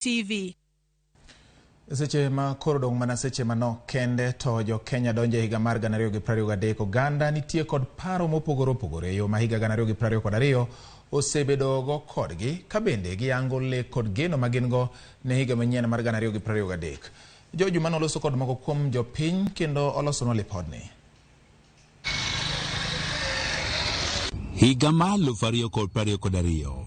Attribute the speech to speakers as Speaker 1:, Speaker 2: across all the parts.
Speaker 1: TV.
Speaker 2: Seche ma koro dong' mana seche manok kende to jo Kenya donje higa mar 2023 Uganda nitie kod paro mopogore opogore yo ma higa 2022 osebedo go kodgi ka bende giyango le kod geno ma gin go ne higa manyien mar 2023. Jo Juma noloso kod moko kuom jopiny kendo olosonwa lipodni.
Speaker 3: Higa mar 2022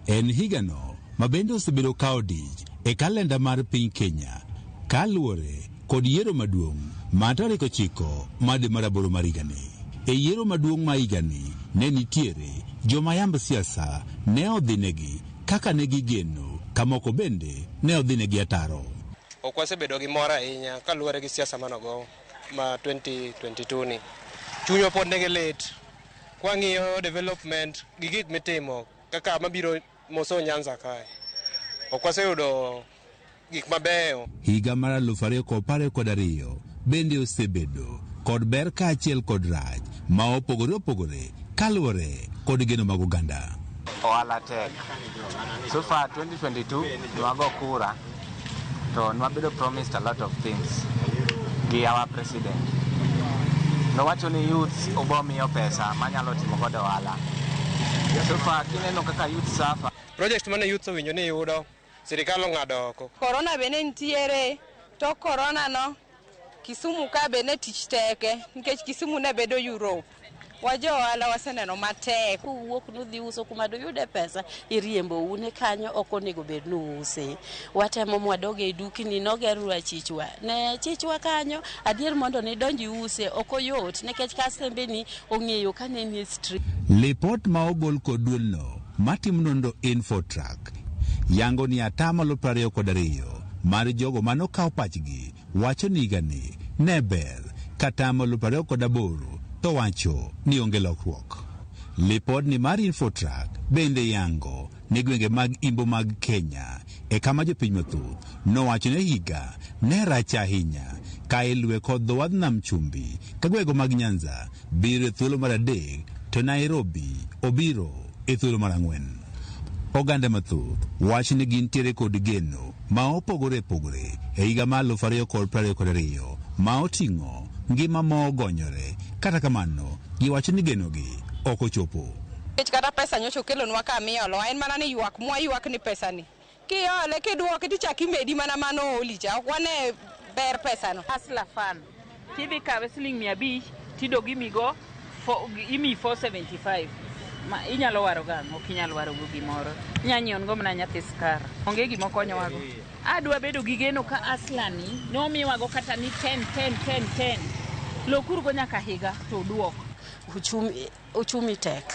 Speaker 3: en higano ma bende osebedo kao dich e kalenda mar piny Kenya kaluwore kod yiero maduong' ma tarik 9 made maraboro mar higani. E yiero maduong' ma higani ne nitiere joma yamb siasa ne odhinegi kaka ne gigeno kamoko bende ne odhinegi ataro.
Speaker 4: Ok wasebedo gi mor ahinya kaluwore gi siasa manogo ma 2022 ni. Chunywa pod negi lit. Kwang'iyo development gi gik mitimo kaka mabiro moso Nyanza kae. Ok waseyudo gik mabeyo.
Speaker 3: Higa mar 2022 bende osebedo kod ber kaachiel kod rach ma opogore opogore kaluwore kod geno mag Uganda.
Speaker 5: Ohala tek. So far 2022 nwago kura to nwabedo promised a lot of things gi our president. Nowacho ni youth obomiyo pesa manyalo timo godo ohala. So far kineno kaka youth suffer.
Speaker 4: Project mane youth owinjo ni yudo sirikal ong'ado oko.
Speaker 6: Corona bene nitiere to corona no Kisumu ka bene tich teke nikech Kisumu ne bedo Europe. Wajo ohala waseneno matek.
Speaker 7: Wuok nudhi uso kuma doyude pesa iriembo une kanyo ok onego bed nuuse. Watemo mwadoge e dukni nogerwa chichwa. Ne chichwa kanyo adier mondo ni donji use ok oyot nikech kasembe ni ong'eyo kane ni street.
Speaker 3: Lipot ma ogol kod duolno matim nonro Infotrack yango ni atamalo 22 mar jogo manokaw pachgi wacho ni higani ne ber katamalo 28 to wacho ni onge lokruok. Lipod ni mar Infotrack bende yango ni gwenge mag imbo mag Kenya e kama jopiny mathoth nowacho ne higa ne rach ahinya ka ilwe kod dho wadh nam chumbi ka gwego mag Nyanza biro e thuolo mar 3 to Nairobi obiro e thuolo mar 4. Oganda mathoth wacho ni gintiere kod geno ma opogore opogore e higa mar 2022 ma oting'o ngima ma ogonyore. Kata kamano giwacho ni genogi ok ochopo.
Speaker 6: Kata pesa nyocho kelonwa ka miolo en mana ni ywak mwa ywak ni pesa ni. Kiole kiduoke tichaki medi mana mano olicha ok wane ber pesa no.
Speaker 8: Hustler fund. Tidhi kawe siling 500 tidogi migo imi 475. Ma inyalo waro gang ok inyalo waro gimoro. Nyanyion go mna nyathi skar. Onge gimo konyo wago. Adwa bedo gi geno ka aslani no miwago kata ni 10. Lokuru go nyaka higa to duok.
Speaker 7: Uchumi tek.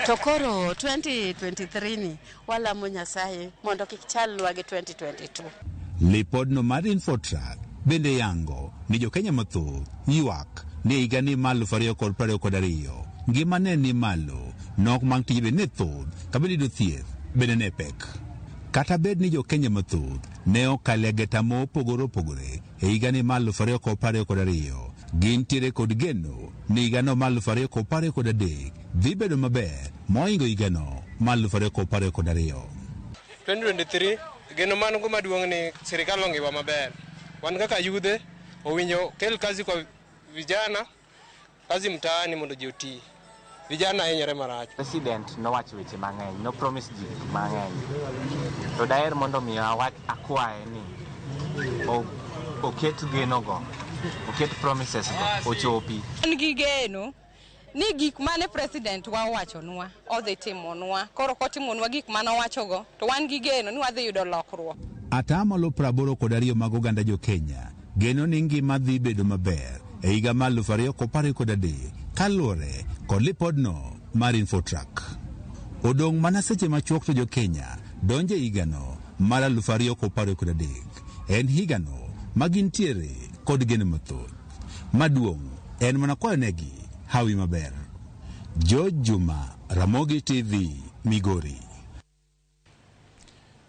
Speaker 7: To koro 2023 ni wala mo Nyasaye mondo kik chalwa gi 2022.
Speaker 3: Lipod no mar Infotrack bende yango ni jo Kenya mathoth ywak ni higa ni mar 2022 ngima ne ni malo nok mang tibe ne thoth kabedi do thieth bende ne pek. Kata bed ni jo Kenya mathoth ne okale geta mo opogore opogore e higa ni mar 2022 gintiere kod geno ni higa no mar 2023 dhi bedo maber moingo higa no mar 2022.
Speaker 4: 2023 geno man go maduong' ni sirikal ongiwa maber. Wan kaka yudhe owinjo kel kazi kwa vijana, kazi mtaani mondo ji oti. Vijana hinyore marach.
Speaker 5: President nowacho weche mang'eny, no promise ji mang'eny. To daher mondo mi akwaye ni oket geno go, oket promises go, ochopi.
Speaker 6: Ngi geno ni gik mane president wa wachonwa odhi timonwa. Koro kotimonwa gik mane owacho go to wan gi geno ni wadhi yudo lokruok.
Speaker 3: Atamalo 82 mag oganda jo Kenya geno ni ngima dhi bedo maber e higa mar 2023 kaluwore kod lipodno mar Infotrack. Odong' mana seche machuok to jo Kenya donje higano mar 2023. En higano ma gintiere kod geno mathoth. Maduong' en mana kwayonegi hawi maber. Jo Juma, Ramogi TV, Migori.